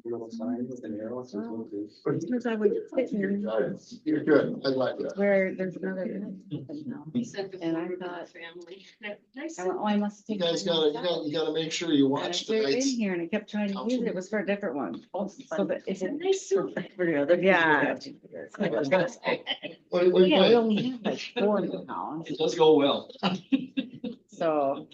Little sign with an arrow. Because I was sitting there You're good. I like that. where there's another. And I thought, I went, oh, I must You take. guys mine gotta, outside. you gotta make sure you And I watch threw it in tonight's. here and I kept trying to use it. It was for a different one. So that it didn't. Nice suit. Yeah. What do you Yeah, we think? only have like 4 in the house. It does go well. So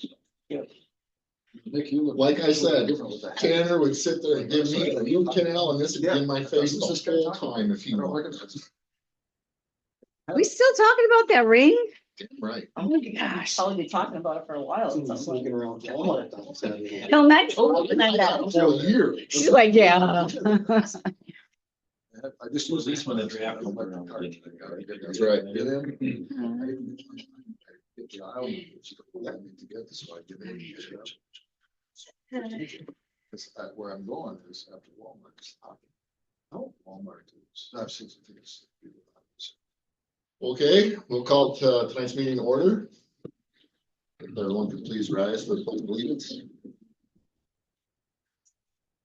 Nick, you look. Like I said, different with that. Tanner would sit there and give me a root canal and this would be in my face the whole time if he wanted. are we still talking about that ring? Right. Oh my gosh. I'll be talking about it for a while. Sneaking around Walmart on Saturday. Till next. For a year. She's like, yeah. I just use this one to draft. That's right. Get in. Get the aisle. Let me to get this, so I get in. It's where I'm going is after Walmart. Oh, Walmart. I've seen some things. Okay, we'll call tonight's meeting to order. If everyone could please rise for the pledge of allegiance.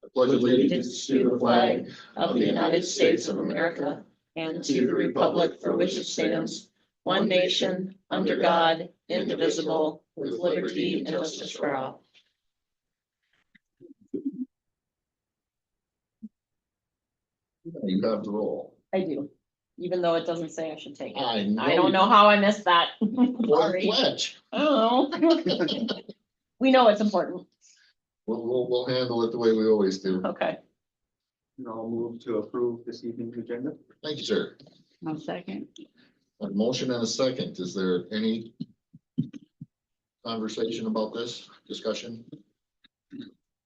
I pledge allegiance To the flag of the United States of America and to the republic for which it stands, one nation, under God, indivisible, with liberty and justice for all. You have the roll. I do, even though it doesn't say I should take it. I know. I don't know how I missed that. For the Sorry. pledge. I don't know. We know it's important. We'll handle it the way we always do. Okay. I'll move to approve this evening's agenda. Thank you, sir. 1 second. A motion and a second. Is there any conversation about this discussion?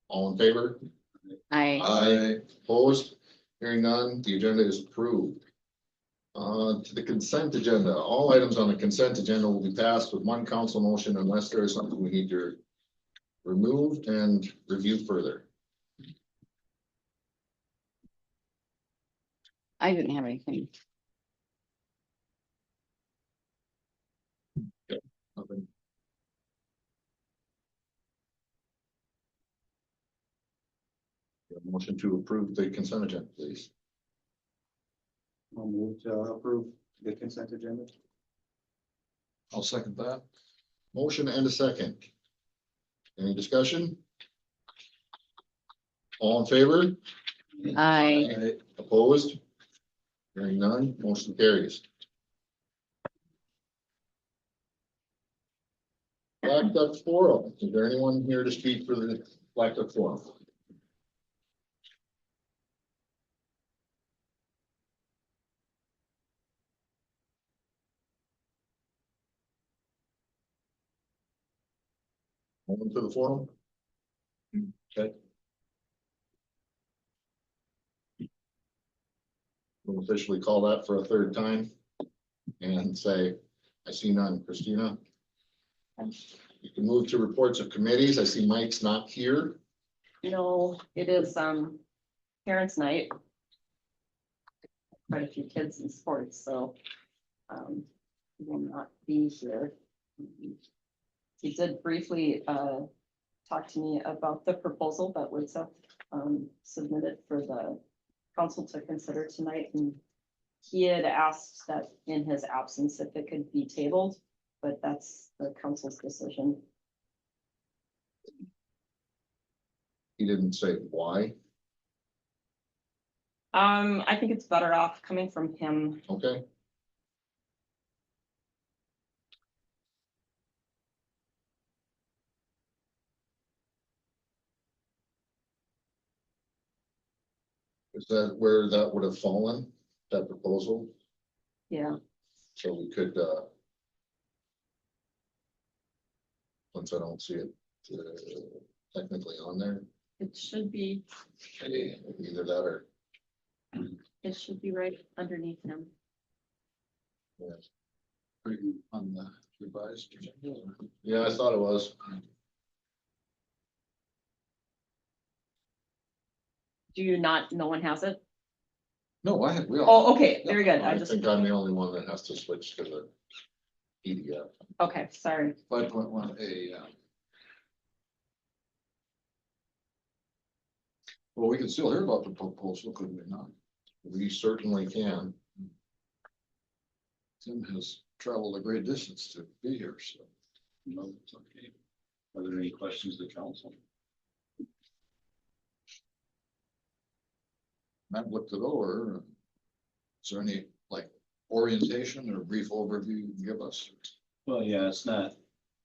All in favor? Aye. Opposed? Hearing none, the agenda is approved. To the consent agenda, all items on the consent agenda will be passed with one council motion unless there is something we need to remove and review further. I didn't have anything. Nothing. Motion to approve the consent agenda, please. I'll move to approve the consent agenda. I'll second that. Motion and a second. Any discussion? All in favor? I, Opposed? Hearing none, motion carries. Blackduck Forum, is there anyone here to speak for the Blackduck Forum? Open to the forum? Okay. We'll officially call that for a third time and say, I see none. Christina? You can move to reports of committees. I see Mike's not here. No, it is, parents' night. Quite a few kids in sports, so, he will not be here. He did briefly, talk to me about the proposal that was, submitted for the council to consider tonight, and he had asked that in his absence if it could be tabled, but that's the council's decision. He didn't say why. I think it's better off coming from him. Okay. Is that where that would have fallen, that proposal? Yeah, So we could, once I don't see it technically on there, it should be, either that or, it should be right underneath him. Are you on the revised? yeah, I thought it was. Do you not, no one has it? No, I have, we all. Oh, okay, very good. I I just, think I'm the only one that has to switch to the PDF. Okay, sorry. 5.1A, yeah. Well, we can still hear about the proposal, couldn't we not? We certainly can. Tim has traveled a great distance to be here, so. No, it's okay. Are there any questions to council? Matt looked it over. Is there any like orientation or brief overview you can give us? Well, yeah, it's not,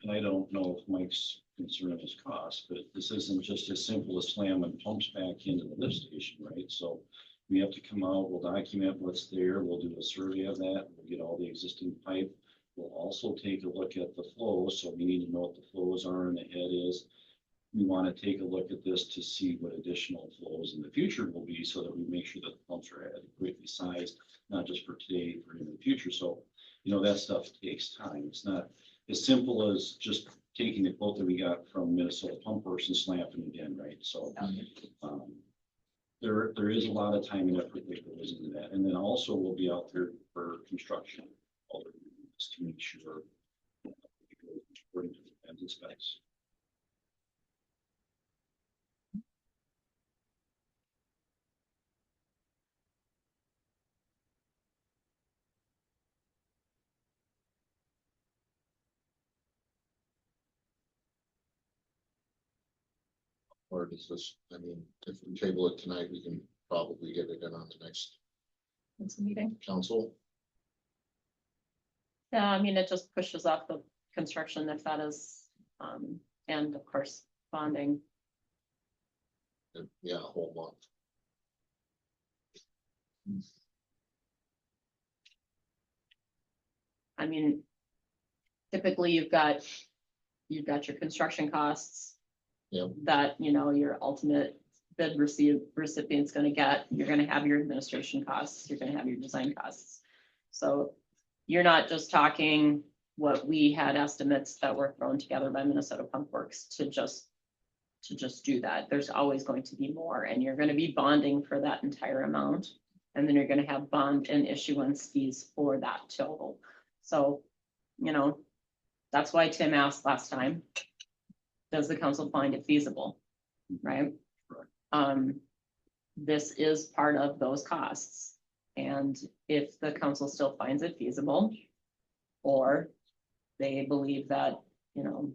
and I don't know if Mike's concern is cost, but this isn't just as simple as slamming pumps back into the lift station, right? So we have to come out, we'll document what's there, we'll do a survey of that, we'll get all the existing pipe. We'll also take a look at the flows, so we need to know what the flows are and the head is. We want to take a look at this to see what additional flows in the future will be, so that we make sure that the pumps are adequately sized, not just for today, for in the future. So, you know, that stuff takes time. It's not as simple as just taking the quote that we got from Minnesota Pump Works and slapping it in, right? So, there is a lot of time and effort that goes into that. And then also we'll be out there for construction, just to make sure it goes according to the plans and specs. Or does this, I mean, if we table it tonight, we can probably get it in on the next It's a meeting. council. Yeah, I mean, it just pushes off the construction if that is, and of course, bonding. Yeah, a whole month. I mean, typically you've got your construction costs. Yep. That, you know, your ultimate bid recipient's gonna get, you're gonna have your administration costs, you're gonna have your design costs. So you're not just talking what we had estimates that were thrown together by Minnesota Pump Works to just do that. There's always going to be more, and you're gonna be bonding for that entire amount. And then you're gonna have bond and issuance fees for that total. So, you know, that's why Tim asked last time, does the council find it feasible? Right? This is part of those costs. And if the council still finds it feasible, or they believe that, you know,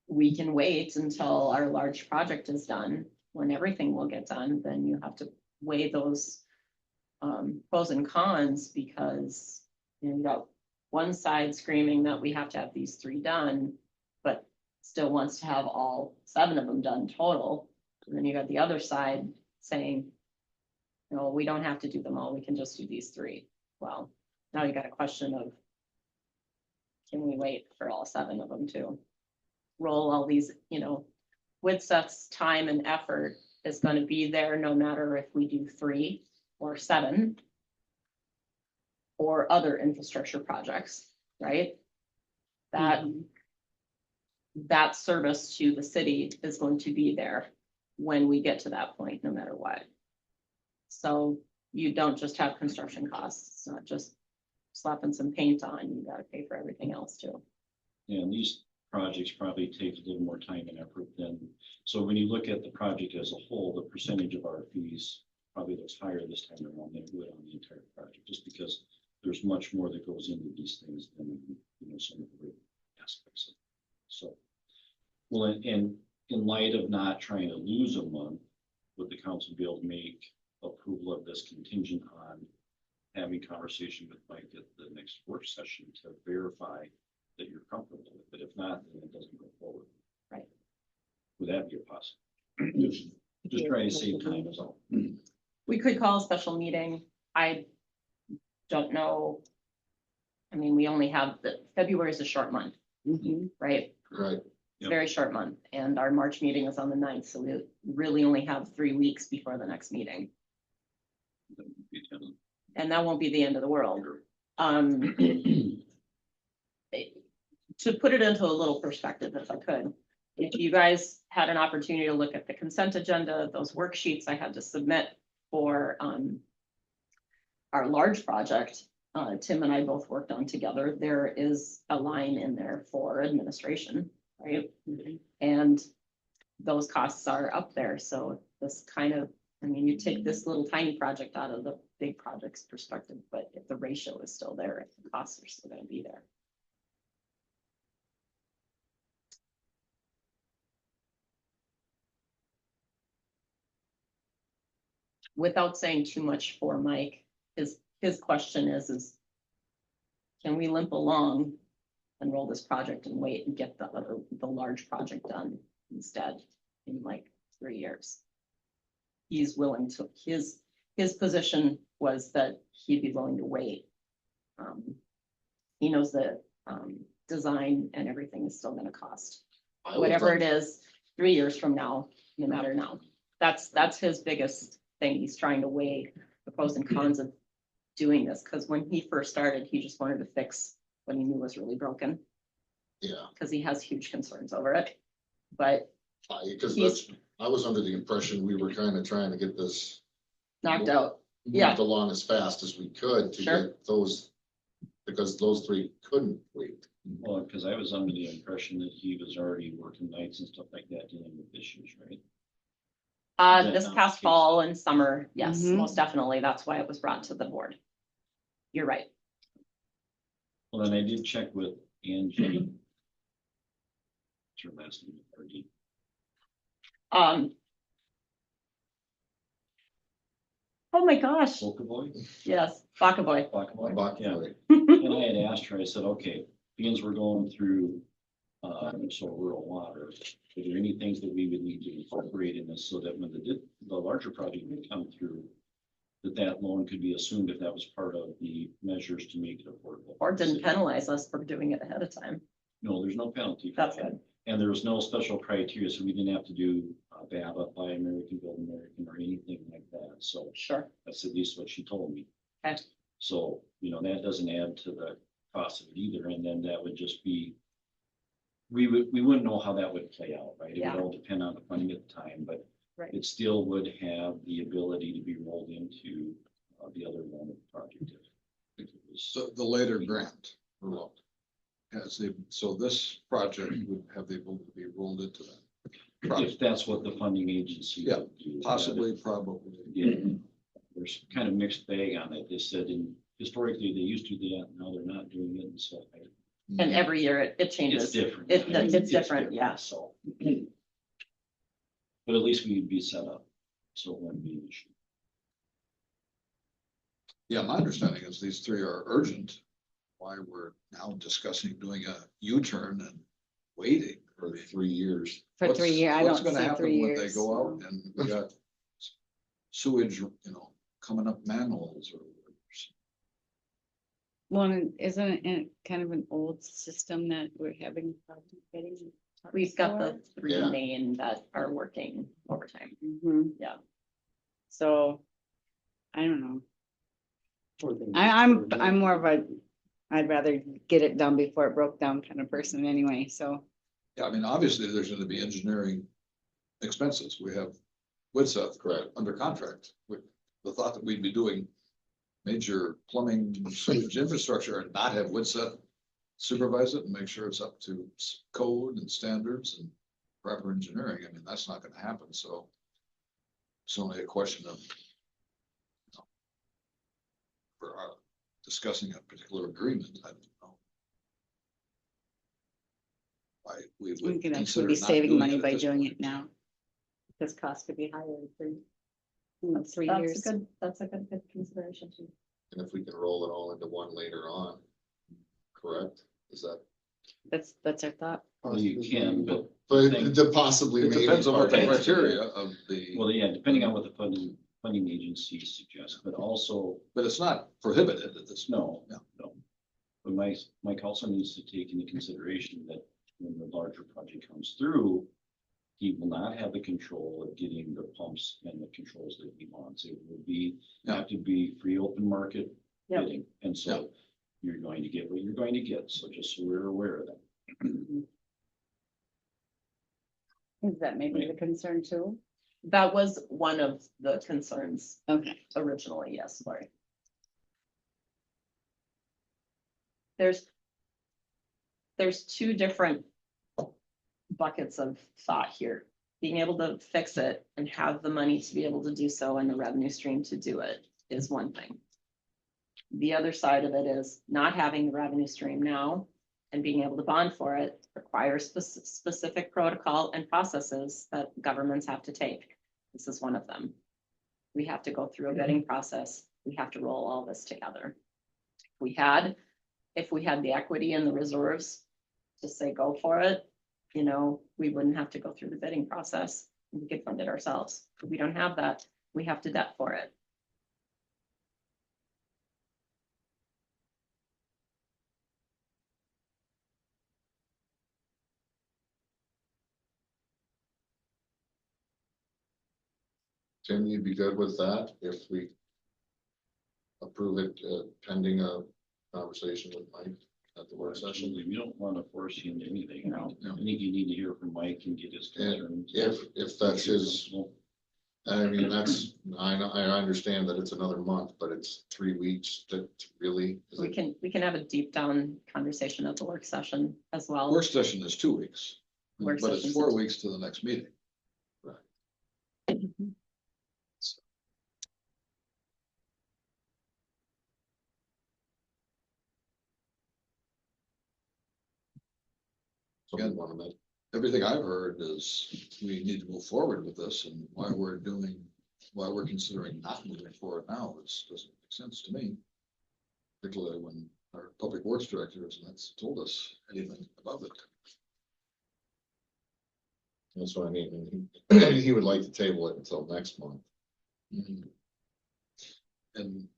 we can wait until our large project is done, when everything will get done, then you have to weigh those pros and cons, because you got one side screaming that we have to have these 3 done, but still wants to have all 7 of them done total. And then you got the other side saying, no, we don't have to do them all, we can just do these 3. Well, now you got a question of, can we wait for all 7 of them to roll all these, you know, Woodseth's time and effort is going to be there no matter if we do 3 or 7 or other infrastructure projects, right? That service to the city is going to be there when we get to that point, no matter what. So you don't just have construction costs. It's not just slapping some paint on, you gotta pay for everything else too. Yeah, and these projects probably take a little more time and effort than, so when you look at the project as a whole, the percentage of our fees probably looks higher this time around than it would on the entire project, just because there's much more that goes into these things than, you know, some of the aspects of it. So, well, and in light of not trying to lose a month, would the council be able to make approval of this contingent on having conversation with Mike at the next work session to verify that you're comfortable with it? If not, then it doesn't go forward. Right. Would that be a possibility? Just trying to save time is all. We could call a special meeting. I don't know. I mean, we only have February is a short month, right? Right. It's a very short month, and our March meeting is on the 9th, so we really only have 3 weeks before the next meeting. And that won't be the end of the world. To put it into a little perspective, if I could, if you guys had an opportunity to look at the consent agenda, those worksheets I had to submit for our large project, Tim and I both worked on together, there is a line in there for administration, right? And those costs are up there, so this kind of, I mean, you take this little tiny project out of the big project's perspective, but if the ratio is still there, if the costs are still gonna be there. Without saying too much for Mike, his question is can we limp along and roll this project and wait and get the large project done instead in like 3 years? He's willing to, his position was that he'd be willing to wait. He knows that, design and everything is still gonna cost whatever it is 3 years from now, no matter now. That's his biggest thing. He's trying to weigh the pros and cons of doing this, because when he first started, he just wanted to fix what he knew was really broken, Yeah, because he has huge concerns over it. But because He's- I was under the impression we were kind of trying to get this knocked out, Yeah. moved along as fast as we could to Sure. get those, because those three couldn't wait. Well, because I was under the impression that he was already working nights and stuff like that, dealing with issues, right? this past fall and summer, yes, Mhm. most definitely. That's why it was brought to the board. You're right. Well, then I did check with Angie. What's her last name? RD. Oh my gosh, Boy? yes, Bakaboy. Bakaboy, yeah. Right. And I had asked her, I said, okay, being we're going through, so rural water, are there any things that we would need to incorporate in this so that when the larger project would come through, that loan could be assumed if that was part of the measures to make it affordable? Or didn't penalize us for doing it ahead of time. No, there's no penalty. for That's that. good. And there was no special criteria, so we didn't have to do BABA, Buy American, Build American, or anything like that. So Sure. that's at least what she told me. Okay. So, that doesn't add to the cost of it either, and then that would just be. We wouldn't know how that would play out, right? It Yeah. would all depend on the funding at the time, but. Right. It still would have the ability to be rolled into the other loan of the project. If it was. So the later grant. So this project would have the ability to be rolled into that. If that's what the funding agency. Yeah, would do. Possibly, probably. Yeah, there's kind of mixed bag on it. They said historically they used to do that, now they're not doing it and stuff. And every year it It's changes. different. It's different, yeah. So. But at least we'd be set up, so it wouldn't be an issue. Yeah, my understanding is these three are urgent. Why we're now discussing doing a U-turn and waiting. For 3 years. For 3 years, I don't What's gonna see happen 3 when years. they go out and we got sewage, coming up manholes or. Well, and isn't it kind of an old system that we're having? problems getting We've got the three Yeah. main that are working overtime. Mhm. Yeah. So, I don't know. I'm more of a, I'd rather get it done before it broke down kind of person anyway, so. Yeah, I mean, obviously, there's gonna be engineering expenses. We have Widseth Correct. under contract with the thought that we'd be doing major plumbing, sewage infrastructure and not have Widseth supervise it and make sure it's up to code and standards and proper engineering. I mean, that's not gonna happen, so it's only a question of for discussing a particular agreement. I don't know. Why we We would could consider actually be not saving doing money it at by this doing point. it now. Because costs could be higher in 3 That's years. That's a good consideration too. And if we can roll it all into one later on, correct? Is that? That's our thought. Well, you can, but. But Thing- the possibly. It maybe depends on what the part of it. criteria of the, Well, yeah, depending on what the funding agencies suggest, but also, but it's not prohibited at this. no, Yeah. no. But Mike also needs to take into consideration that when the larger project comes through, he will not have the control of getting the pumps and the controls that he wants. It will be, Yeah. have to be free open market Yep. bidding. And so you're going to get what you're going to get. So just so we're aware of that. Is that maybe the concern too? That was one of the concerns Okay. originally, yes, Lori. there's two different buckets of thought here. Being able to fix it and have the money to be able to do so and the revenue stream to do it is one thing. The other side of it is not having the revenue stream now and being able to bond for it requires specific protocol and processes that governments have to take. This is one of them. We have to go through a bidding process. We have to roll all this together. If we had the equity and the reserves to say go for it, you know, we wouldn't have to go through the bidding process. We could fund it ourselves. If we don't have that, we have to debt for it. Tim, you'd be good with that if we approve it pending a conversation with Mike at the work session? Absolutely. We don't want to force you into anything. No. I think you need to hear from Mike and get his concerns. If that's his, I mean, I know, I understand that it's another month, but it's 3 weeks that really. We can have a deep down conversation at the work session as well. Work session is 2 weeks, Work but it's session's 4 weeks to the next meeting. Something we want to make. Everything I've heard is we need to move forward with this, and why we're considering not moving forward now doesn't make sense to me. Particularly when our public works director hasn't told us anything about it. That's what I mean. He would like to table it until next month. And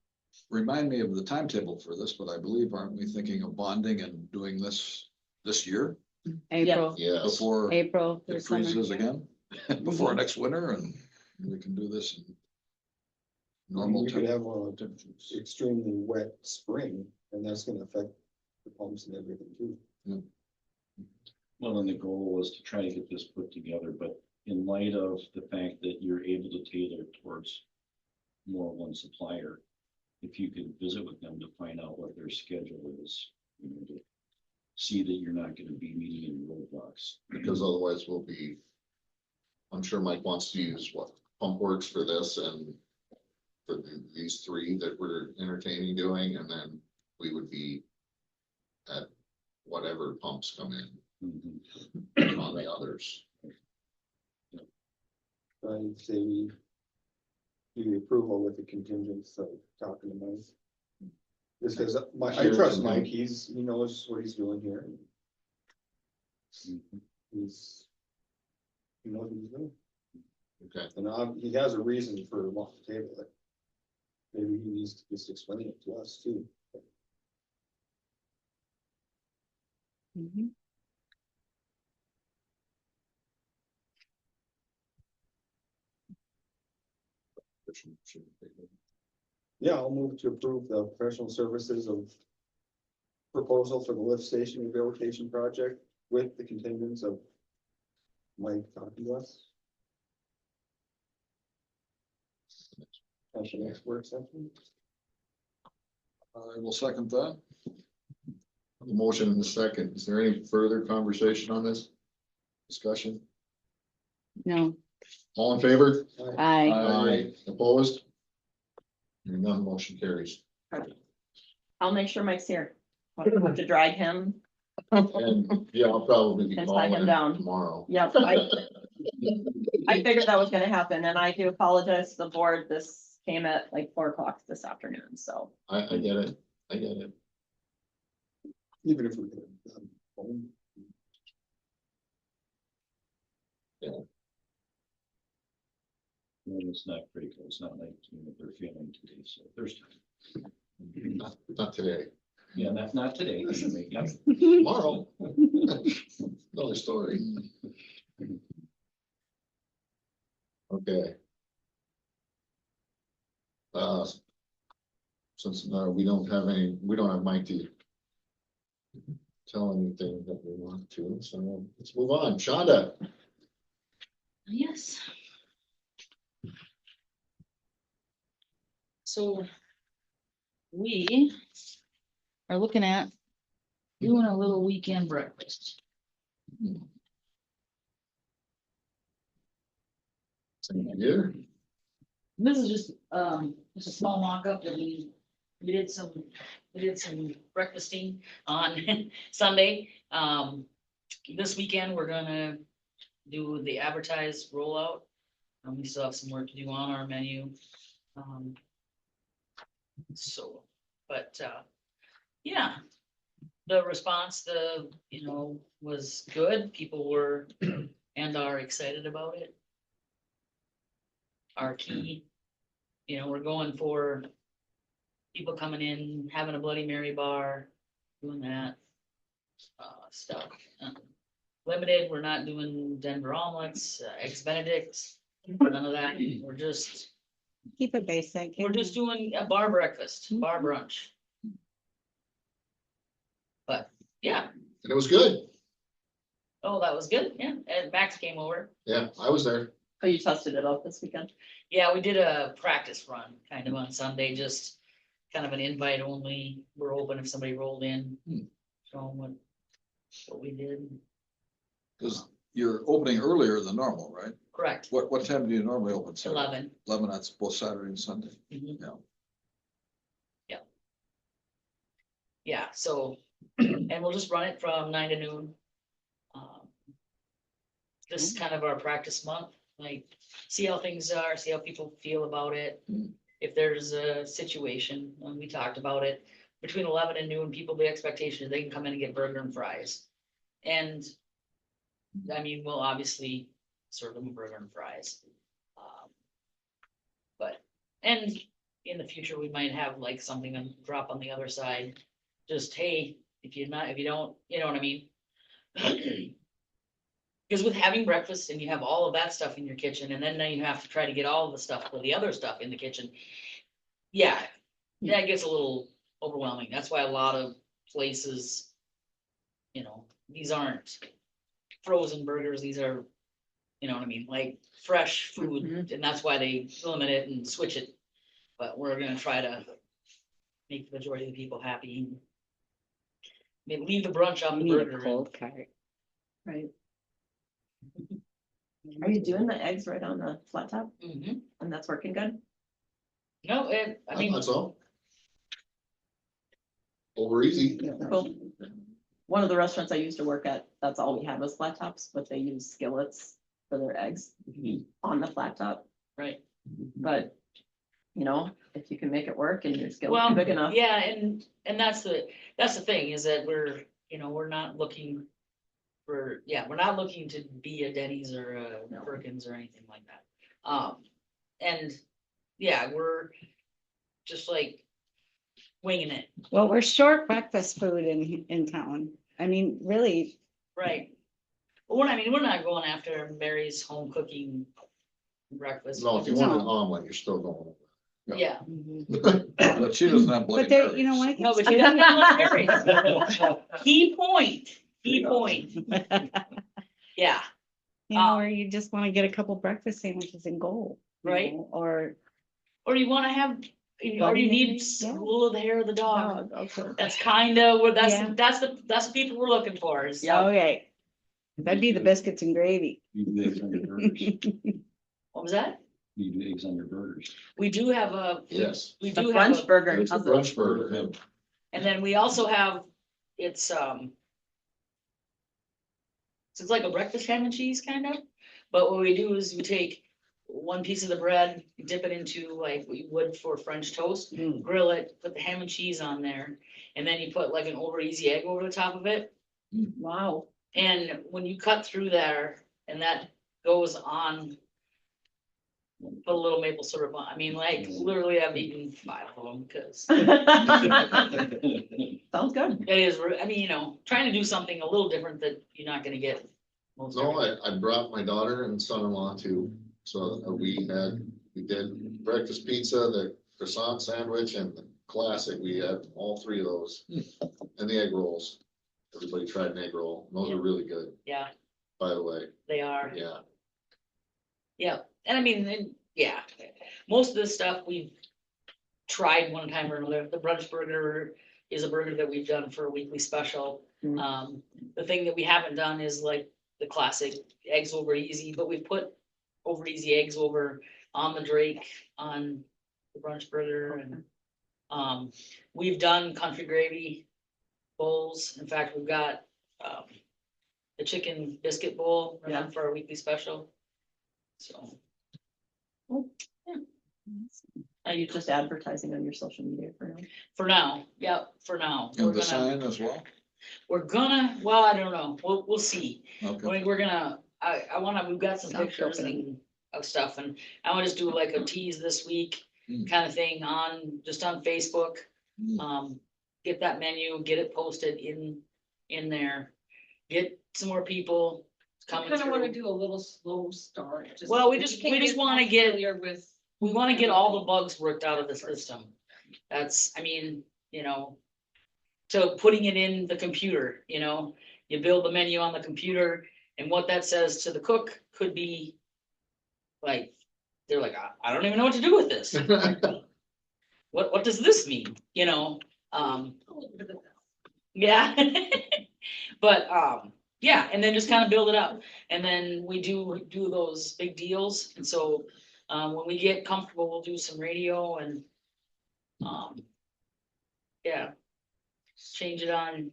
remind me of the timetable for this, but I believe, aren't we thinking of bonding and doing this year April, Yes. before April. it or summer. freezes again? Before next winter, and we can do this in normal We could temp- have a extremely wet spring, and that's gonna affect the pumps and everything too. Well, and the goal was to try to get this put together, but in light of the fact that you're able to tailor towards more one supplier, if you could visit with them to find out what their schedule is, you know, to see that you're not gonna be meeting any roadblocks. Because otherwise we'll be, I'm sure Mike wants to use Pump Works for this and for these 3 that we're entertaining doing, and then we would be at whatever pumps come in on the others. I'd say we do the approval with the contingents of talking to Mike. Just because I trust Mike, he knows what he's doing here. He knows what he's doing. Okay, And he has a reason for wanting to table it. Maybe he needs to just explain it to us too. Mhm. Yeah, I'll move to approve the professional services of proposal for the lift station rehabilitation project with the contingents of Mike talking to us. At the next work session. I will second that. the motion in the second. Is there any further conversation on this? Discussion? No, All in favor? I, Opposed? Hearing none, motion carries. I'll make sure Mike's here. I'll have to drag him. And yeah, I'll probably be And tie him calling down. tomorrow. Yep, I figured that was gonna happen, and I do apologize to the board. This came at like 4 o'clock this afternoon, so. I get it. I get it. Even if we could have done phone. And it's not critical. It's not like, you know, they're feeling today, so there's time. Not today. Yeah, that's not today. Anyway. Yep. Tomorrow. Another story. Okay. Since we don't have Mike to tell anything that we want to, so let's move on. Shonda. Yes. So we are looking at doing a little weekend breakfast. Here, This is just a small mock-up that we did some breakfasting on Sunday. This weekend, we're gonna do the advertised rollout. We still have some work to do on our menu. So, but, yeah, the response, was good. People were and are excited about it. Our key, we're going for people coming in, having a Bloody Mary bar, doing that stuff. Limited, we're not doing Denver omelets, eggs Benedicts, none of that. We're just Keep it basic. We're just doing a bar breakfast, bar brunch. But, yeah, and it was good. oh, that was good, yeah, and Max came over. Yeah, I was there. Oh, you tested it out this weekend? Yeah, we did a practice run kind of on Sunday, just kind of an invite only. We're open if somebody rolled in. Show them what we did. Cause you're opening earlier than normal, right? Correct, What time do you normally open? Saturday? 11. 11, that's both Saturday and Sunday. Mhm. Yeah. Yeah, so, and we'll just run it from 9 to noon. This is kind of our practice month, like, see how things are, see how people feel about it. If there's a situation, and we talked about it, between 11 and noon, people, the expectation is they can come in and get burger and fries. And, I mean, we'll obviously serve them a burger and fries. But, and in the future, we might have like something on drop on the other side. Just, hey, if you don't, you know what I mean? Because with having breakfast and you have all of that stuff in your kitchen, and then now you have to try to get all of the stuff for the other stuff in the kitchen. Yeah, that gets a little overwhelming. That's why a lot of places, these aren't frozen burgers. These are, you know what I mean, like fresh food, and that's why they limit it and switch it. But we're gonna try to make the majority of the people happy. Maybe leave the brunch on the burger. Cold cart. Right. Are you doing the eggs right on the flat top? Mhm. And that's working good? No, I mean, That's all. Over easy. Cool. One of the restaurants I used to work at, that's all we had was flat tops, but they use skillets for their eggs on the flat top. right. But, if you can make it work and your Well, skillet's big enough. yeah, and that's the thing is that we're not looking we're not looking to be a Denny's or a Perkins or anything like that. And yeah, we're just like winging it. Well, we're short breakfast food in town. I mean, really. Right. Well, we're not going after Mary's home cooking breakfast. No, if you want an omelet, you're still going. Yeah. But she doesn't have bloody But there, Marys. when it No, comes but she doesn't have Mary's. Key point. Yeah. or you just want to get a couple breakfast sandwiches and go. Right. Or Or you want to have, or you need some wool of the hair of the dog. okay. That's kind of what Yeah. that's the people we're looking for. Is, Okay. That'd be the biscuits and gravy. You do eggs on your burgers. What was that? You do eggs on your burgers. We do have a. Yes. We The do have brunch a, burger. It's a brunch burger. and then we also have it's like a breakfast ham and cheese kind of. But what we do is we take one piece of the bread, dip it into like what you would for French toast, grill it, put the ham and cheese on there, and then you put like an over easy egg over the top of it. Wow. And when you cut through there and that goes on, put a little maple syrup on. I mean, like literally I've eaten 5 of them because Sounds good. it is, trying to do something a little different that you're not gonna get. Most No, everywhere. I brought my daughter and son-in-law too, so we did breakfast pizza, the croissant sandwich and the classic, we had all 3 of those. And the egg rolls, everybody tried an egg roll, those are really good, Yeah, by the way, they are. yeah. Yeah, and yeah, most of this stuff we've tried one time or another. The brunch burger is a burger that we've done for a weekly special. The thing that we haven't done is like the classic eggs over easy, but we put over easy eggs over on the Drake, on the brunch burger, and we've done country gravy bowls. In fact, we've got the chicken biscuit bowl Yeah. for our weekly special. So Are you just advertising on your social media for now? for now, yep, for now. And the sign as well? We're gonna, well, I don't know, we'll see. Okay. We're gonna, we've got some Soft pictures opening. of stuff, and I wanna just do like a tease this week Mm. kind of thing just on Facebook. Mm. Get that menu, get it posted in there, get some more people coming Kind of want to through. do a little slow start. Well, we just wanna get, familiar with. we wanna get all the bugs worked out of the system. That's, I mean, you know, so putting it in the computer, you know, you build the menu on the computer, and what that says to the cook could be like, they're like, I don't even know what to do with this. What does this mean? You know, yeah. But, yeah, and then just kind of build it up. And then we do those big deals. And so, when we get comfortable, we'll do some radio and, yeah, change it on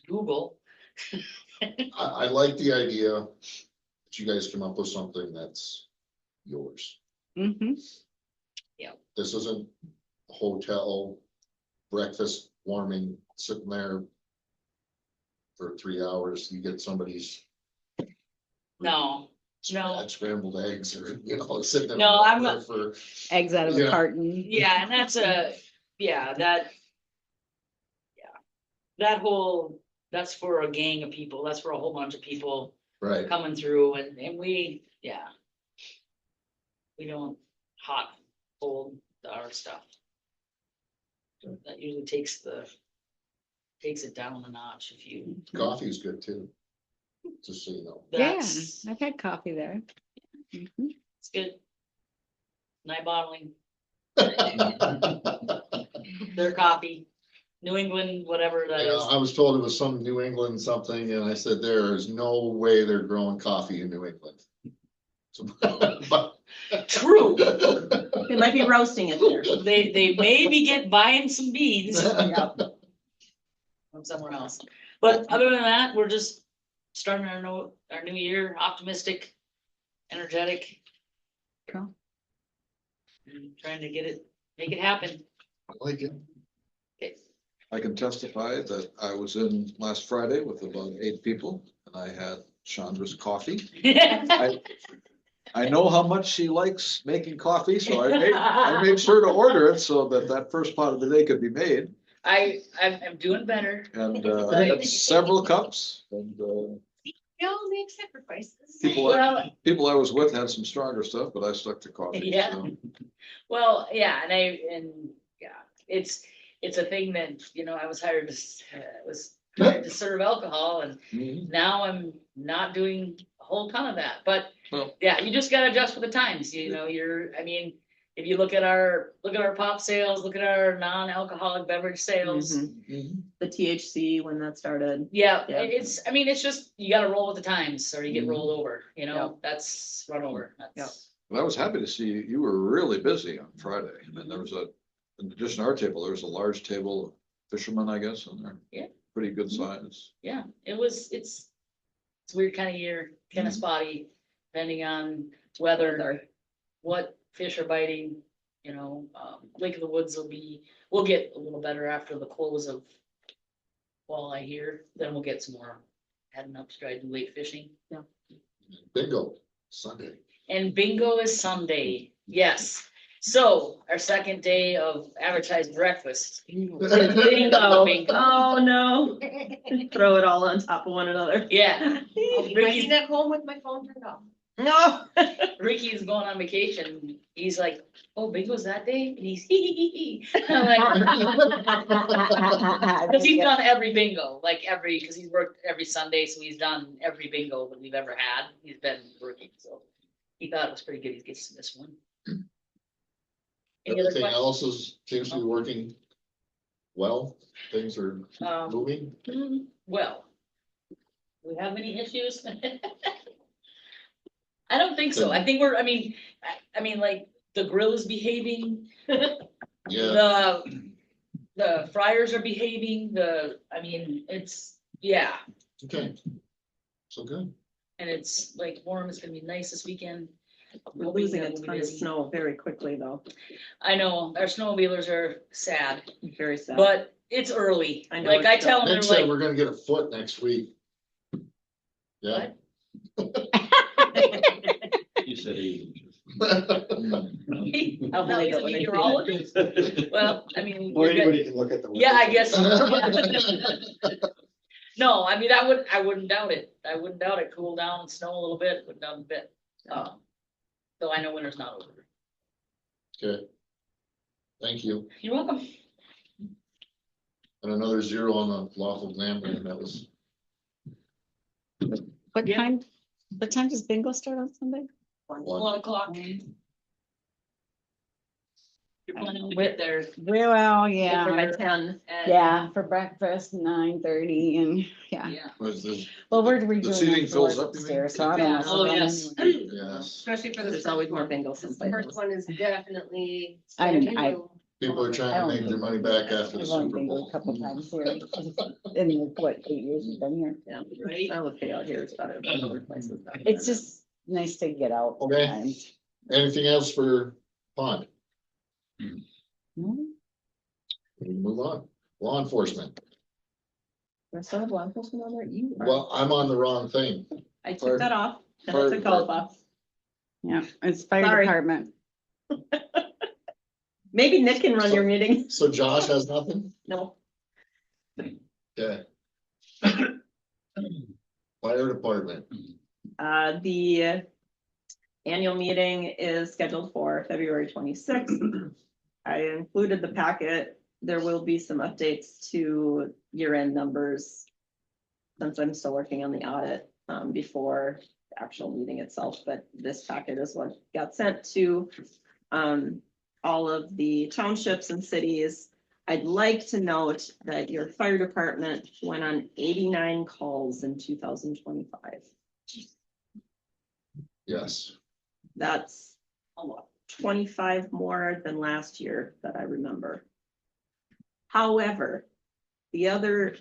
Google. I like the idea that you guys come up with something that's yours. Mm-hmm. This isn't a hotel breakfast warming, sitting there for 3 hours. You get somebody's No, scrambled eggs or, you know, sitting there. No, I'm not- For, Eggs out of a Yeah. carton. yeah, and that's that's for a gang of people. That's for a whole bunch of people right. coming through, and we don't hot, cold, our stuff. That usually takes it down a notch if you, Coffee's good too. Just so you know. Yeah, that's, I've had coffee there. Mhm. it's good. Night bottling, their coffee, New England, whatever that Yeah, is. I was told it was some New England something, and I said, there is no way they're growing coffee in New England. So, but- True, They might be roasting it there. they maybe get buying some beans Yeah. from somewhere else. But other than that, we're just starting our new year optimistic, energetic. Cool. And trying to make it happen. I like it. I can testify that I was in last Friday with about 8 people and I had Chandra's coffee. I know how much she likes making coffee, so I made sure to order it so that first pot of the day could be made. I'm doing better. And I had several cups and We all make sacrifices. people I was with had some stronger stuff, but I stuck to coffee. Yeah. So. Well, yeah, it's a thing that, you know, I was hired to serve alcohol, and Mhm. now I'm not doing a whole ton of that, but Well- yeah, you just gotta adjust for the times, you know, if you look at our pop sales, look at our non-alcoholic beverage sales. Mhm. Mhm. The THC when that started. Yeah, Yeah. it's just, you gotta roll with the times or you get Mhm. rolled over, you know, Yep. that's run over. That's- But I was happy to see you were really busy on Friday. And then there was in addition to our table, there was a large table of fishermen, I guess, in there. Yeah. Pretty good size. Yeah, it's a weird kind of year, kind of spotty, depending on weather, what fish are biting, you know, Lake of the Woods we'll get a little better after the close of walleye here, then we'll get some more heading up to try to do lake fishing. Bingo, Sunday. And bingo is Sunday, yes. So our second day of advertised breakfast. Bingo. Oh, no. Throw it all on top of one another. Yeah. I'll be writing at home with my phone turned off. No. Ricky's going on vacation. He's like, "Oh, bingo's that day," and he's hee. I'm like, because he's done every bingo, because he's worked every Sunday, so he's done every bingo that we've ever had. He's been working, so he thought it was pretty good. He gets to miss one. Any other Everything questions? else seems to be working well. Things are moving. Well, do we have any issues? I don't think so. I think we're, I mean, like, the grill is behaving. Yeah, The fryers are behaving, it's, yeah, okay. So good. and it's like warm, it's gonna be nice this weekend. We're losing a ton of snow very quickly though, I know, our snowmobilers are sad, very sad. but it's early, I know like I it's tell them, Nick they're said like, we're gonna get a foot next week. Yeah. You said 8 inches. I'll No, believe it's it when I a see meteorologist. Well, Or you're good. anybody can look at the. Yeah, I weather. guess. No, I wouldn't doubt it. I wouldn't doubt it. Cool down, snow a little bit, cool down a bit. So I know winter's not over. Okay. Thank you. You're welcome. And another 0 on the lawful land ban, that was, What Yeah. time, what time does bingo start on Sunday? 1 o'clock. You're planning to get there. Well, yeah, By 10. yeah, for breakfast, 9:30 and, yeah. Yeah. was this, Well, we're The redoing seating the fills floors up, you mean? upstairs, so I don't know. Oh, yes. yes, Especially for the There's first always more one. bingo The someplace. first one is definitely. I standing I- room. people are trying to make their money back after the I've only Super been to Bowl. a couple times here, in the, what, 8 years we've been here. Yeah, Right. I would pay out here is better than other places. It's just nice to get out. Okay. sometimes. Anything else for Pond? No? We can move on. Law enforcement. We're still have law enforcement on there? You are. Well, I'm on the wrong thing. I Fire- took that off. And fire it's a call department. box. Yeah, it's fire Sorry. department. Maybe Nick can run your meeting. So Josh has nothing? No. Okay. Fire department. The annual meeting is scheduled for February 26th. I included the packet. There will be some updates to year-end numbers since I'm still working on the audit before the actual meeting itself, but this packet is what got sent to all of the townships and cities. I'd like to note that your fire department went on 89 calls in 2025. Yes. That's a lot, 25 more than last year that I remember. However, the other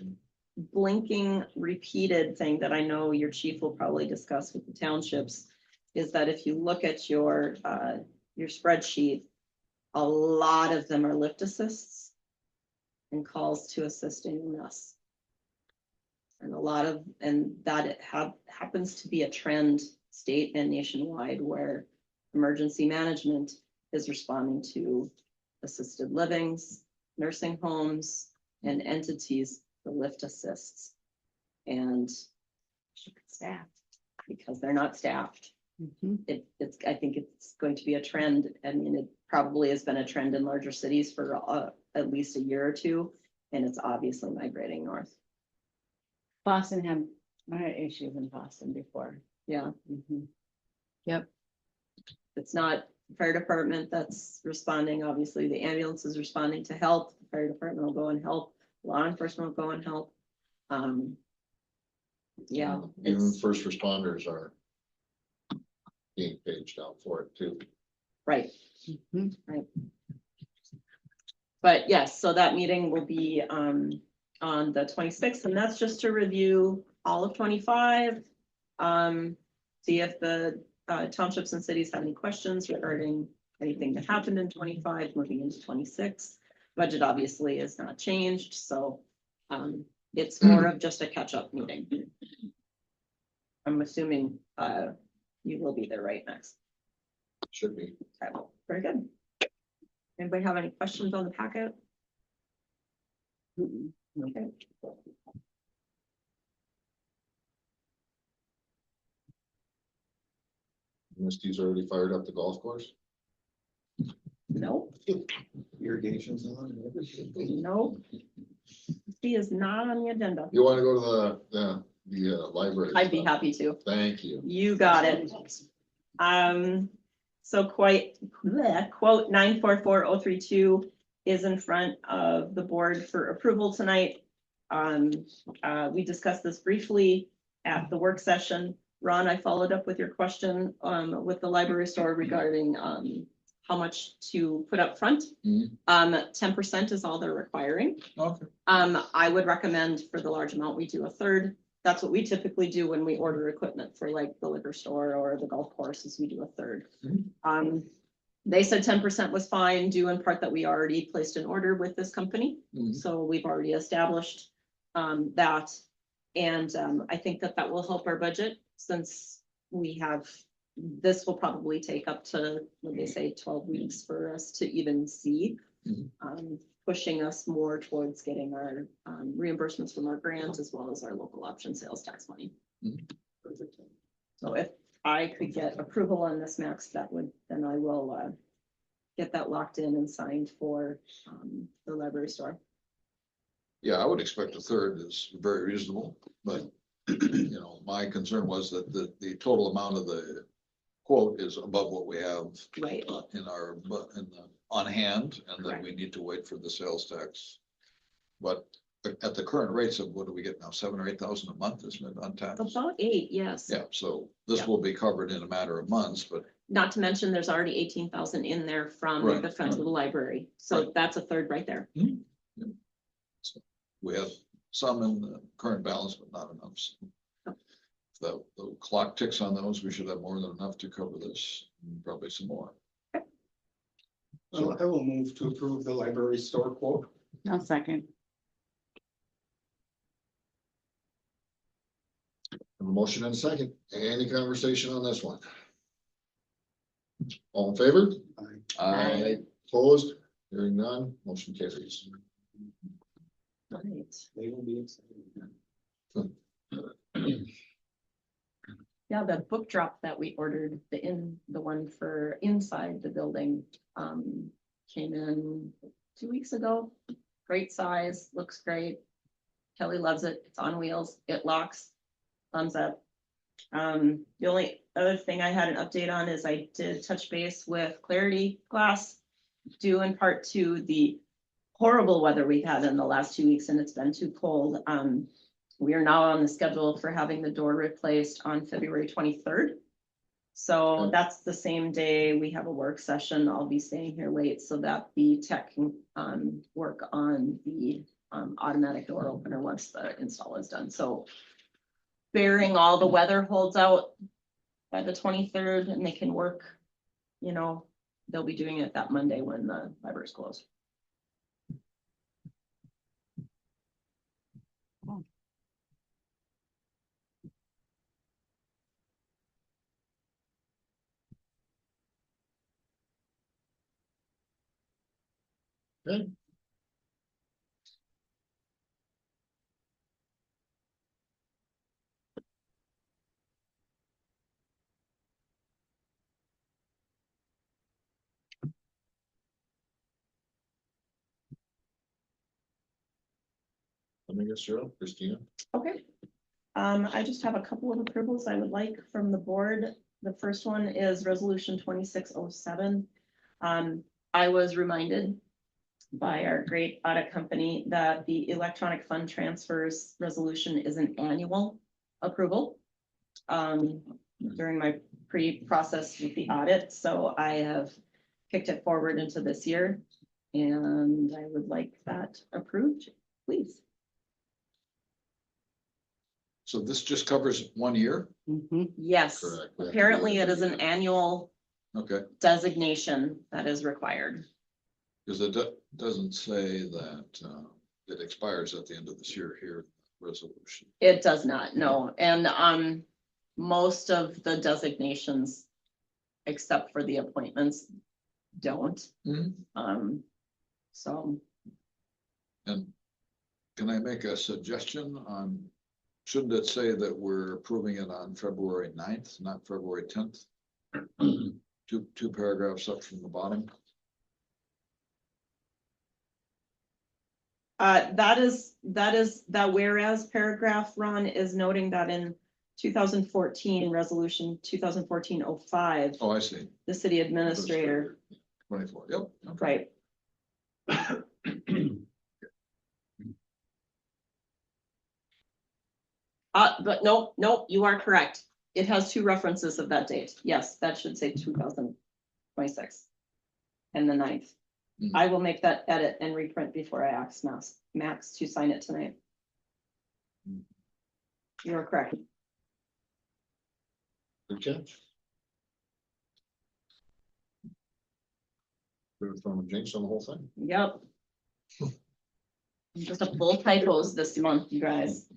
blinking repeated thing that I know your chief will probably discuss with the townships is that if you look at your spreadsheet, a lot of them are lift assists and calls to assisting us. And that it happens to be a trend state and nationwide where emergency management is responding to assisted livings, nursing homes, and entities for lift assists. And staffed because they're not staffed. Mhm. I think it's going to be a trend. I mean, it probably has been a trend in larger cities for at least a year or two, and it's obviously migrating north. Boston had issues in Boston before. Yeah, Mhm. it's not the fire department that's responding. Obviously, the ambulance is responding to help. The fire department will go and help. Law enforcement will go and help. Yeah, Even it's first responders are being paged out for it too. right. Mhm. But yes, so that meeting will be on the 26th, and that's just to review all of 25. See if the townships and cities have any questions regarding anything that happened in 25, moving into 26. Budget obviously is not changed, so it's more of just a catch-up meeting. I'm assuming you will be there right next. Should be. Okay, very good. Anybody have any questions on the packet? Mhm. Okay. Misty's already fired up the golf course. Nope, Irrigation's on and everything. nope. He is not on the agenda. You wanna go to the library? I'd be stuff? happy to. Thank you. You got it. So quote 944032 is in front of the board for approval tonight. We discussed this briefly at the work session. Ron, I followed up with your question, with the library store regarding, how much to put up front. Mhm. 10% is all they're requiring. Okay. I would recommend for the large amount, we do a third. That's what we typically do when we order equipment for like the liquor store or the golf course, is we do a third. Mhm. They said 10% was fine, due in part that we already placed an order with this company. Mhm. So we've already established that. And I think that that will help our budget, since we have, this will probably take up to, what they say, 12 weeks for us to even see. Mhm. Pushing us more towards getting our reimbursements from our grant, as well as our local option sales tax money. Perfect. So if I could get approval on this, Max, that would, then I will get that locked in and signed for the library store. Yeah, I would expect a third is very reasonable, but, you know, my concern was that the total amount of the quote is above what we have Right. On hand, and that we need to wait for the sales tax. But at the current rates of, what do we get now, 7,000 or 8,000 a month, isn't it, untaxed? About 8, yes. Yeah, so this Yeah. will be covered in a matter of months, but Not to mention, there's already 18,000 in there from Right. the Friends of the Library. So Right. that's a third right there. we have some in the current balance, but not enough. So if the clock ticks on those, we should have more than enough to cover this, and probably some more. So I will move to approve the library store quote. I'll second. A motion and a second. Any conversation on this one? All in favor? I, Opposed? Hearing none, motion carries. Right. They will be excited. Yeah, the book drop that we ordered, the one for inside the building, came in 2 weeks ago. Great size, looks great. Kelly loves it. It's on wheels. It locks. Thumbs up. The only other thing I had an update on is I did touch base with Clarity Glass, due in part to the horrible weather we've had in the last 2 weeks, and it's been too cold. We are now on the schedule for having the door replaced on February 23rd. So Okay. that's the same day we have a work session. I'll be staying here late so that the tech can work on the automatic door opener once the install is done. So bearing all the weather holds out by the 23rd, and they can work, you know, they'll be doing it that Monday when the library's closed. Good. Let me guess you're up, Christina. Okay. I just have a couple of approvals I would like from the board. The first one is resolution 2607. I was reminded by our great audit company that the electronic fund transfers resolution is an annual approval. During my pre-process with the audit, so I have kicked it forward into this year. And I would like that approved, please. so this just covers 1 year? Yes, Correct. We have to do apparently it every is an year. annual Okay, designation that is required. because it doesn't say that it expires at the end of this year here, resolution. It does not, no, and most of the designations, except for the appointments, don't. Mhm. So, And can I make a suggestion on, shouldn't it say that we're approving it on February 9th, not February 10th? Two paragraphs up from the bottom. that whereas paragraph, Ron, is noting that in 2014, resolution 2014-05, Oh, I see. the city administrator, 24, yep. Okay. right, But nope, you are correct. It has two references of that date. Yes, that should say 2026. And the 9th. Mhm. I will make that edit and reprint before I ask Max to sign it tonight. Mhm. You are correct. Good catch. We're throwing jinx on the whole thing. Yep. Just a full typos this month, you guys.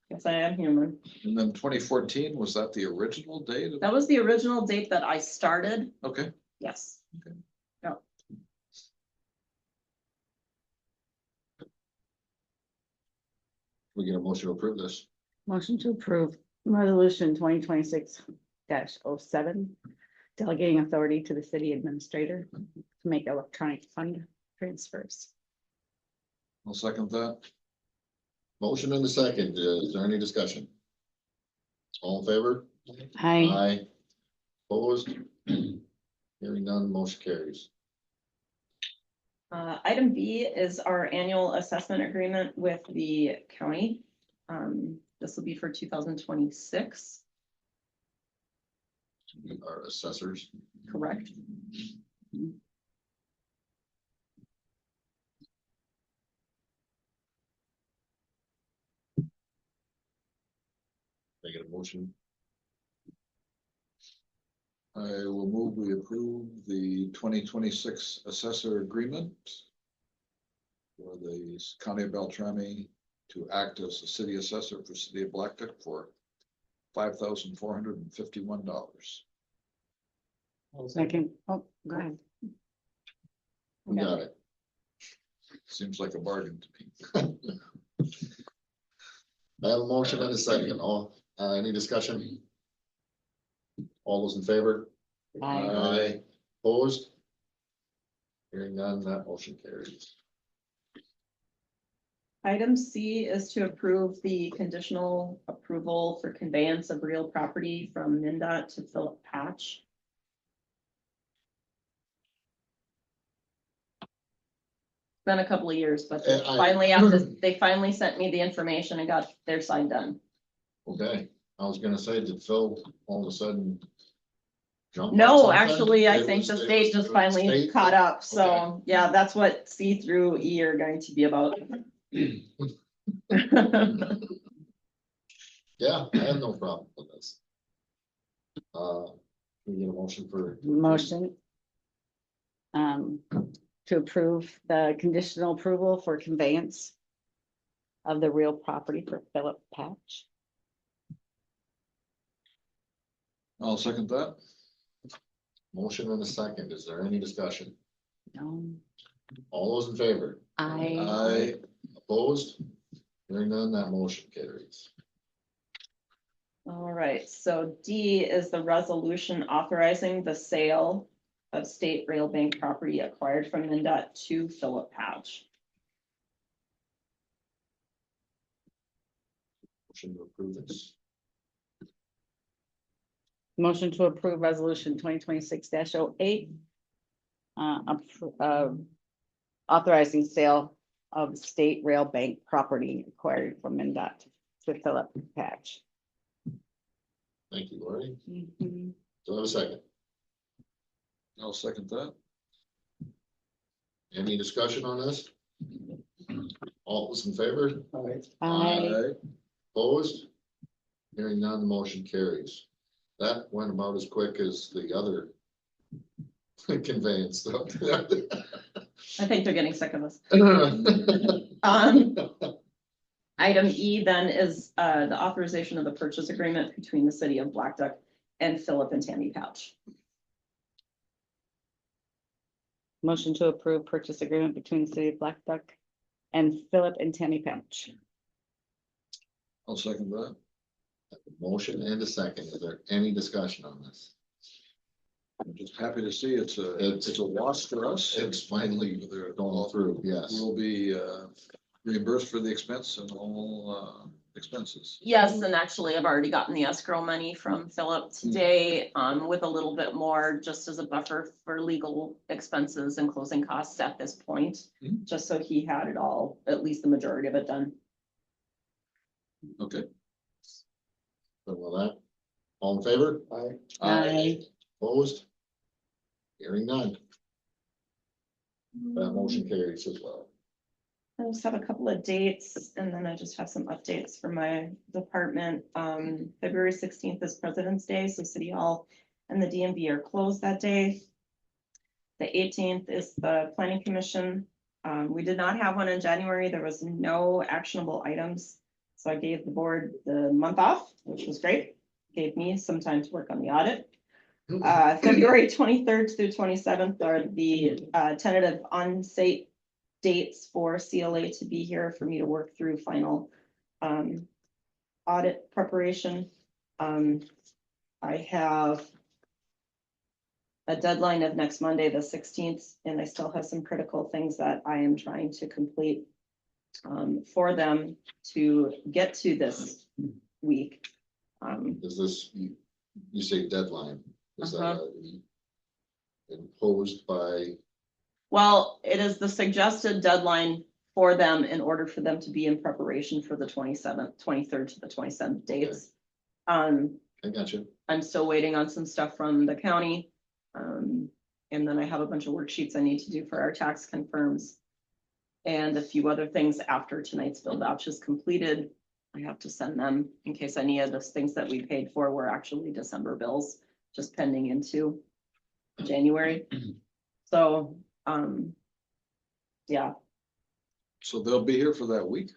Yes, I am human. And then 2014, was that the original date? That was the original date that I started. Okay, Yes. Okay. Yep. We get a motion to approve this. Motion to approve resolution 2026-07, delegating authority to the city administrator to make electronic fund transfers. I'll second that. Motion and a second. Is there any discussion? All in favor? Aye. Opposed? Hearing none, motion carries. Item B is our annual assessment agreement with the county. This will be for 2026, Our assessors. correct? They get a motion. I will move we approve the 2026 assessor agreement for the county of Beltrami to act as the city assessor for city of Blackduck for $5,451. Second, oh, go ahead. We got it. Seems like a bargain to me. I have a motion and a second. All, any discussion? All those in favor? Aye. Opposed? Hearing none, that motion carries. Item C is to approve the conditional approval for conveyance of real property from MnDOT to Philip Patch. Been a couple of years, but they finally sent me the information and got their side done. Okay, I was gonna say, did Phil all of a sudden jump on No, something? actually, I It think was- the it state was- just it was finally state? caught up, so, Okay. yeah, that's what C through E are going to be about. Yeah, I have no problem with this. Can we get a motion for? Motion. To approve the conditional approval for conveyance of the real property for Philip Patch. I'll second that. Motion and a second. Is there any discussion? No. All those in favor? Aye. Opposed? Hearing none, that motion carries. All right, so D is the resolution authorizing the sale of state rail bank property acquired from MnDOT to Philip Patch. Motion to approve this. Motion to approve resolution 2026-08. Authorizing sale of state rail bank property acquired from MnDOT to Philip Patch. Thank you, Lori. Mhm. Do I have a second? I'll second that. Any discussion on this? All those in favor? Aye. Opposed? Hearing none, the motion carries. That went about as quick as the other conveyance stuff. I think they're getting sick of us. Item E then is the authorization of the purchase agreement between the city of Blackduck and Philip and Tammy Patch. Motion to approve purchase agreement between the city of Blackduck and Philip and Tammy Patch. I'll second that. Motion and a second. Is there any discussion on this? I'm just happy to see it's a wash for us. It's finally going through, yes. We'll be reimbursed for the expense and all expenses. Yes, and actually I've already gotten the escrow money from Philip today, with a little bit more just as a buffer for legal expenses and closing costs at this point. Mhm. Just so he had it all, at least the majority of it done. Okay. So with that, all in favor? Aye. Opposed? Hearing none. That motion carries as well. I just have a couple of dates and then I just have some updates for my department. February 16th is President's Day, so City Hall and the DMV are closed that day. The 18th is the Planning Commission. We did not have one in January. There was no actionable items. So I gave the board the month off, which was great. Gave me some time to work on the audit. February 23rd through 27th are the tentative on-site dates for CLA to be here for me to work through final audit preparation. I have a deadline of next Monday, the 16th, and I still have some critical things that I am trying to complete for them to get to this week. Is this, you say deadline, is that Uh-huh. imposed by, Well, it is the suggested deadline for them in order for them to be in preparation for the 27th, 23rd to the 27th dates. I got you. I'm still waiting on some stuff from the county. And then I have a bunch of worksheets I need to do for our tax confirms. And a few other things after tonight's bill batch is completed. I have to send them in case any of those things that we paid for were actually December bills, just pending into January. So, yeah, So they'll be here for that week?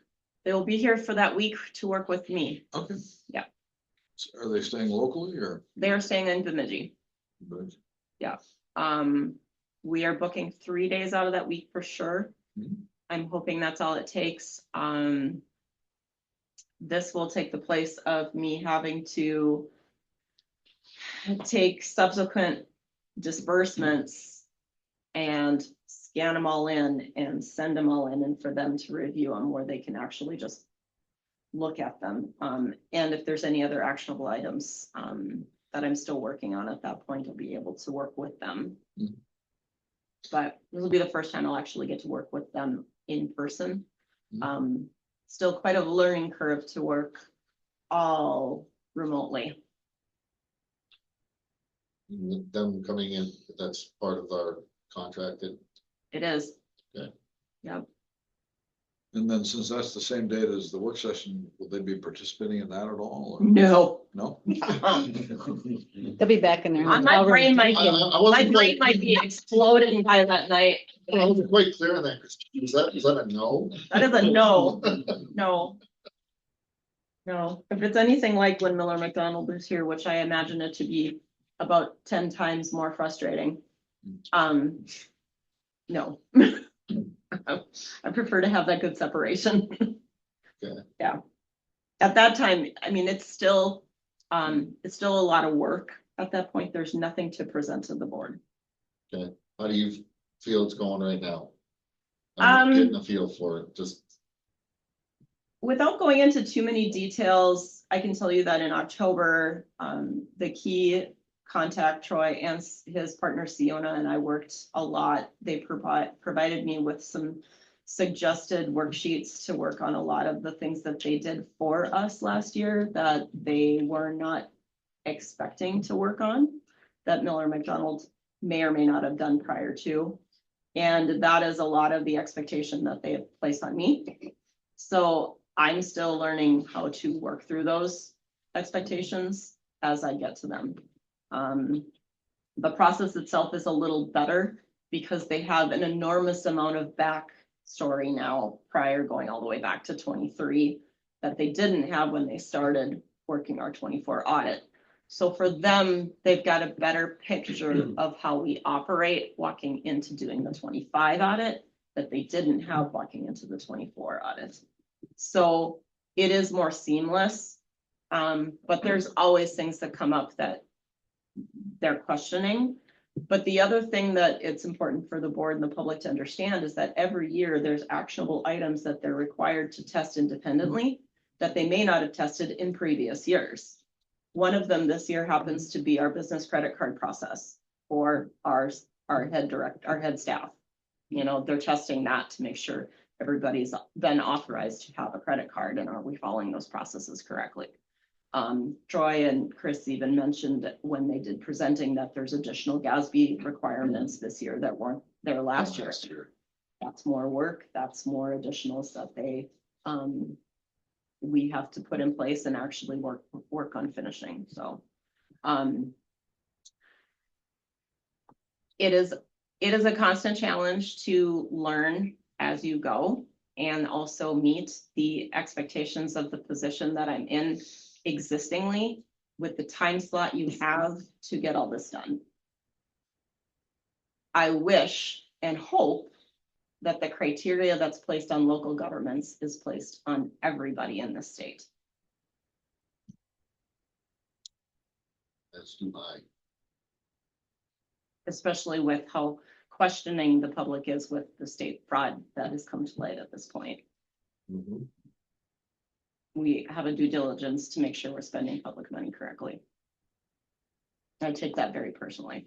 they'll be here for that week to work with me. Okay. Yeah. So are they staying locally or? They are staying in Bemidji. We are booking 3 days out of that week for sure. Mhm. I'm hoping that's all it takes. This will take the place of me having to take subsequent disbursements and scan them all in and send them all in and for them to review them where they can actually just look at them. And if there's any other actionable items that I'm still working on at that point, I'll be able to work with them. Mhm. But this will be the first time I'll actually get to work with them in person. Still quite a learning curve to work all remotely. Them coming in, that's part of our contracted. It is. Okay. Yep. And then since that's the same date as the work session, will they be participating in that at all? or- No. No? They'll be back in their. My hotel room. brain might I be, wasn't my brain quite, might be exploding by that night. I wasn't quite clear on that, Christine. Is that a no? That is a no, no. No, if it's anything like when Miller McDonald was here, which I imagine it to be about 10 times more frustrating. No. I prefer to have that good separation. Okay. Yeah. At that time, I mean, it's still a lot of work. At that point, there's nothing to present to the board. How do you feel it's going right now? Um, I'm getting a feel for it, just, Without going into too many details, I can tell you that in October, the key contact, Troy, and his partner Siona and I worked a lot. They provided me with some suggested worksheets to work on a lot of the things that they did for us last year that they were not expecting to work on, that Miller McDonald may or may not have done prior to. And that is a lot of the expectation that they have placed on me. So I'm still learning how to work through those expectations as I get to them. The process itself is a little better because they have an enormous amount of backstory now prior going all the way back to 23 that they didn't have when they started working our 24 audit. So for them, they've got a better picture of how we operate walking into doing the 25 audit that they didn't have walking into the 24 audit. So it is more seamless, but there's always things that come up that they're questioning. But the other thing that it's important for the board and the public to understand is that every year there's actionable items that they're required to test independently that they may not have tested in previous years. One of them this year happens to be our business credit card process for our head staff. You know, they're testing that to make sure everybody's been authorized to have a credit card, and are we following those processes correctly? Troy and Chris even mentioned that when they did presenting that there's additional GASB requirements this year that weren't there last year. That's more work, that's more additional stuff they, we have to put in place and actually work on finishing, so. It is a constant challenge to learn as you go and also meet the expectations of the position that I'm in existingly with the time slot you have to get all this done. I wish and hope that the criteria that's placed on local governments is placed on everybody in the state. As do I. Especially with how questioning the public is with the state fraud that has come to light at this point. Mhm. We have a due diligence to make sure we're spending public money correctly. I take that very personally.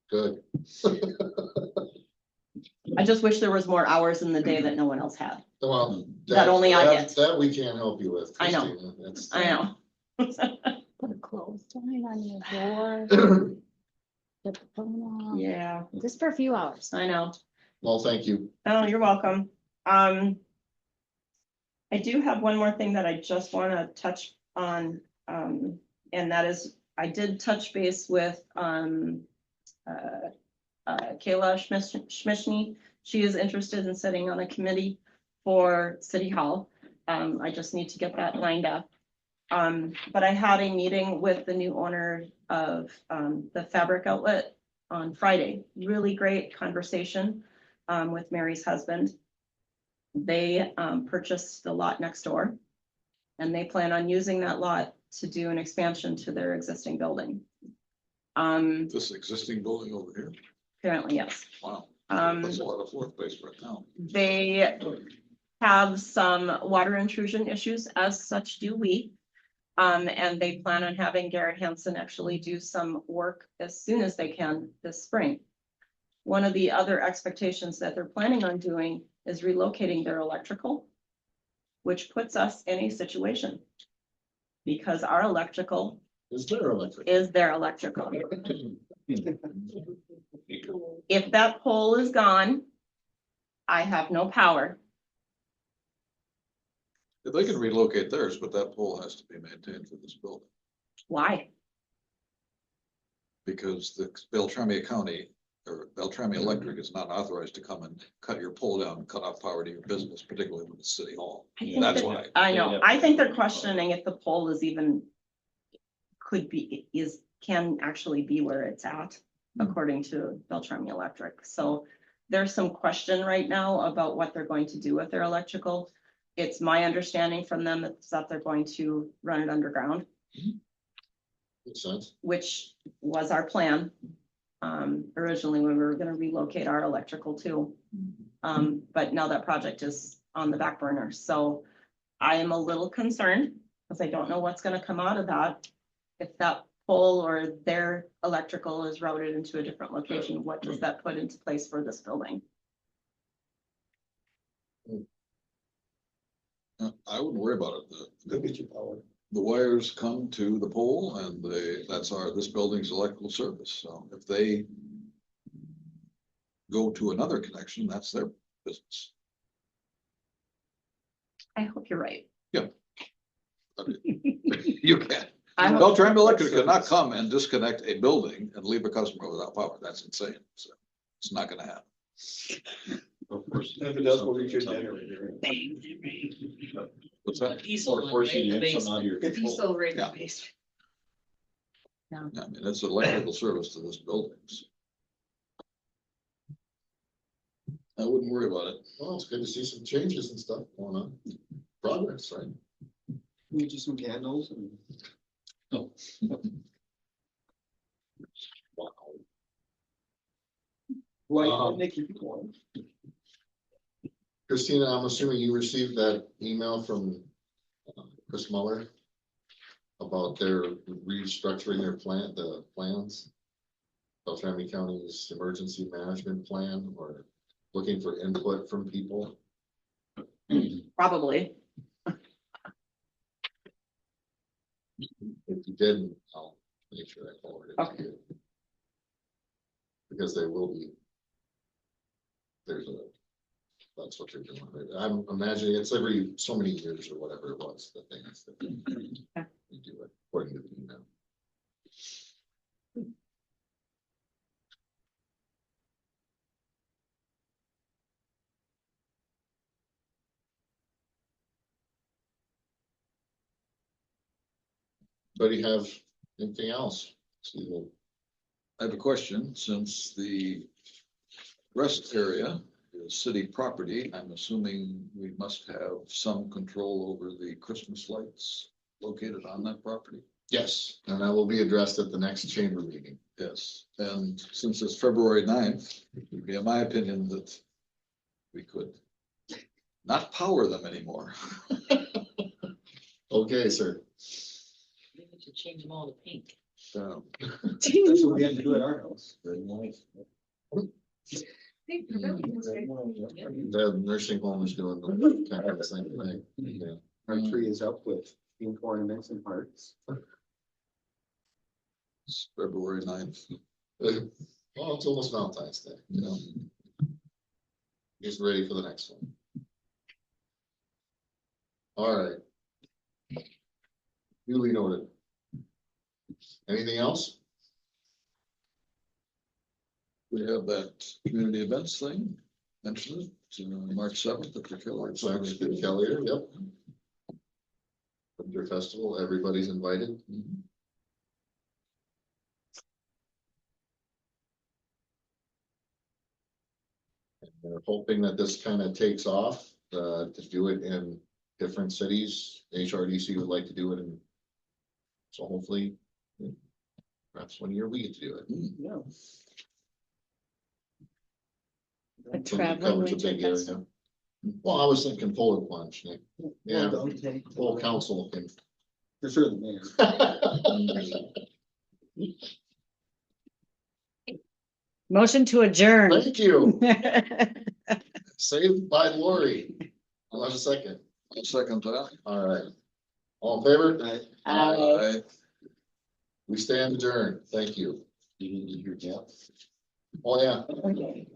Good. I just wish there was more hours in the day that no one else had. Well, That only I get. That we can't help you with, I know. Christina. That's- I know. Put a clothesline on your door. Get the phone off. Yeah, Just for a few hours. I know. Well, thank you. Oh, you're welcome. I do have one more thing that I just want to touch on. And that is, I did touch base with, Kayla Schmishny. She is interested in sitting on a committee for City Hall. I just need to get that lined up. But I had a meeting with the new owner of the fabric outlet on Friday. Really great conversation with Mary's husband. They purchased the lot next door, and they plan on using that lot to do an expansion to their existing building. This existing building over here, Apparently, yes. wow, that's a lot of floor space right now. They have some water intrusion issues, as such do we. And they plan on having Garrett Hansen actually do some work as soon as they can this spring. One of the other expectations that they're planning on doing is relocating their electrical, which puts us in a situation. Because our electrical Is there electric? is their electrical. If that pole is gone, I have no power. They can relocate theirs, but that pole has to be maintained for this building, Why? because the Beltrami County or Beltrami Electric is not authorized to come and cut your pole down and cut off power to your business, particularly when it's City Hall. I think That's that- why. I know, I think they're questioning if the pole is even. Can actually be where it's at, according to Beltrami Electric. So there's some question right now about what they're going to do with their electrical. It's my understanding from them that they're going to run it underground, Makes sense. which was our plan. Originally, when we were gonna relocate our electrical too. But now that project is on the back burner, so I am a little concerned, because I don't know what's gonna come out of that. If that pole or their electrical is routed into a different location, what does that put into place for this building? I wouldn't worry about it. Go get your power. The wires come to the pole and this building's electrical service. So if they go to another connection, that's their business. I hope you're right. You can't. I hope, Beltrami Electric cannot come and disconnect a building and leave a customer without power. That's insane. So it's not gonna happen. Of course. If it does, we'll reach your generator. What's that? Diesel Or one, forcing right? The you to come out of your basement. control. Diesel right in the Yeah. basement. I mean, it's electrical service to this building. So I wouldn't worry about it. Well, it's good to see some changes and stuff going on. Progress, right? We do some candles and. Oh. Wow. Why, they keep it warm. Christina, I'm assuming you received that email from Chris Muller about their restructuring the plans. Beltrami County's emergency management plan or looking for input from people? Probably. If you didn't, I'll make sure I forward it to you. Because they will be. That's what they're doing. I'm imagining it's every so many years or whatever it was, the things that we do it according to the email. Anybody have anything else? I have a question, since the rest area is city property, I'm assuming we must have some control over the Christmas lights located on that property? Yes, and that will be addressed at the next chamber meeting. Yes, and since it's February 9th, it would be in my opinion that we could not power them anymore. Okay, sir. Maybe we should change them all to pink. That's what we had to do at our house. The nursing home is doing the kind of the same thing. Yeah. Our tree is up with pink ornaments and hearts. It's February 9th. Well, it's almost Valentine's Day, you know. Just ready for the next one. All right. Duly noted. Anything else? We have that community events thing, mentioned it, March 7th at the Killer. So actually, Kelly, yep. Winter Festival, everybody's invited. And we're hoping that this kind of takes off, to do it in different cities. HRDC would like to do it in. So hopefully, perhaps 1 year we get to do it. Yeah. A So it traveling covers a winter big area. festival. Well, I was thinking polar plunge, Nick. Yeah, Well, okay. full council can. For sure, the mayor. Motion to adjourn. Thank you. Saved by Lori. I'll have a second. I'll second that. All right. All in favor? Right. Aye. We stand adjourned. Thank you. You need to hear Jeff. Oh, yeah. Okay.